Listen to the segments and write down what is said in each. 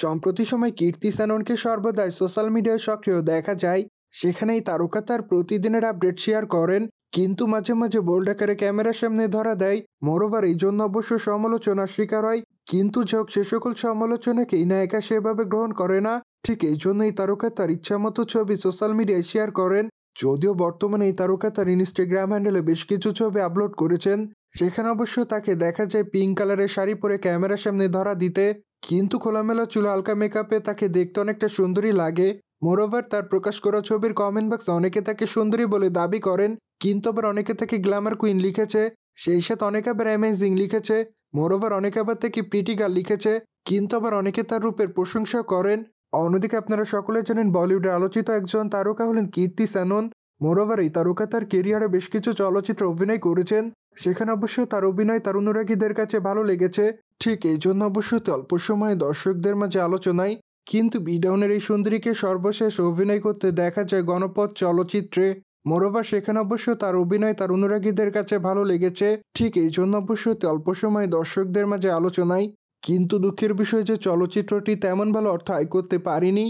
সম্প্রতি সময় কীর্তি সেননকে সর্বদাই সোশ্যাল মিডিয়ায় সক্রিয় দেখা যায়। সেখানেই তারকা তার প্রতিদিনের আপডেট শেয়ার করেন, কিন্তু মাঝে মাঝে বোল্ড আকারে ক্যামেরার সামনে ধরা দেয়। মোরওভার এই জন্য অবশ্য সমালোচনার শিকার হয়, কিন্তু যোগ সে সকল সমালোচনাকেই নায়িকা সেভাবে গ্রহণ করে না। ঠিক এই জন্যই তারকা তার ইচ্ছামতো ছবি সোশ্যাল মিডিয়ায় শেয়ার করেন। যদিও বর্তমানে এই তারকা তার ইনস্টাগ্রাম হ্যান্ডেলে বেশ কিছু ছবি আপলোড করেছেন, সেখানে অবশ্য তাকে দেখা যায় পিঙ্ক কালারের শাড়ি পরে ক্যামেরার সামনে ধরা দিতে, কিন্তু খোলামেলা চুল হালকা মেকআপে তাকে দেখতে অনেকটা সুন্দরী লাগে। মোরওভার তার প্রকাশ করা ছবির কমেন্ট বক্সে অনেকে তাকে সুন্দরী বলে দাবি করেন, কিন্তু আবার অনেকে তাকে গ্ল্যামার কুইন লিখেছে। সেই সাথে অনেকে আবার অ্যামেজিং লিখেছে। মোরওভার অনেকে আবার তাকে প্রিটি গার্ল লিখেছে, কিন্তু আবার অনেকে তার রূপের প্রশংসা করেন। অন্যদিকে আপনারা সকলে জানেন বলিউডের আলোচিত একজন তারকা হলেন কীর্তি সেনন। মোরওভার এই তারকা তার কেরিয়ারে বেশ কিছু চলচ্চিত্রে অভিনয় করেছেন, সেখানে অবশ্য তার অভিনয় তার অনুরাগীদের কাছে ভালো লেগেছে। ঠিক এই জন্য অবশ্য অল্প সময়ে দর্শকদের মাঝে আলোচনায়। কিন্তু বিডাউনের এই সুন্দরীকে সর্বশেষ অভিনয় করতে দেখা যায় গণপথ চলচ্চিত্রে। মোরওভার সেখানে অবশ্য তার অভিনয় তার অনুরাগীদের কাছে ভালো লেগেছে। ঠিক এই জন্য অবশ্য অল্প সময়ে দর্শকদের মাঝে আলোচনায়। কিন্তু দুঃখের বিষয় যে চলচ্চিত্রটি তেমন ভালো অর্থ আয় করতে পারেনি।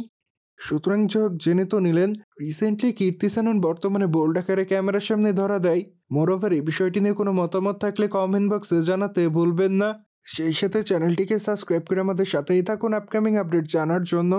সুতরাং যাই হোক, জেনে তো নিলেন রিসেন্টলি কীর্তি সেনন বর্তমানে বোল্ড আকারে ক্যামেরার সামনে ধরা দেয়। মোরওভার এই বিষয়টি নিয়ে কোনো মতামত থাকলে কমেন্ট বক্সে জানাতে ভুলবেন না। সেই সাথে চ্যানেলটিকে সাবস্ক্রাইব করে আমাদের সাথেই থাকুন আপকামিং আপডেট জানার জন্য।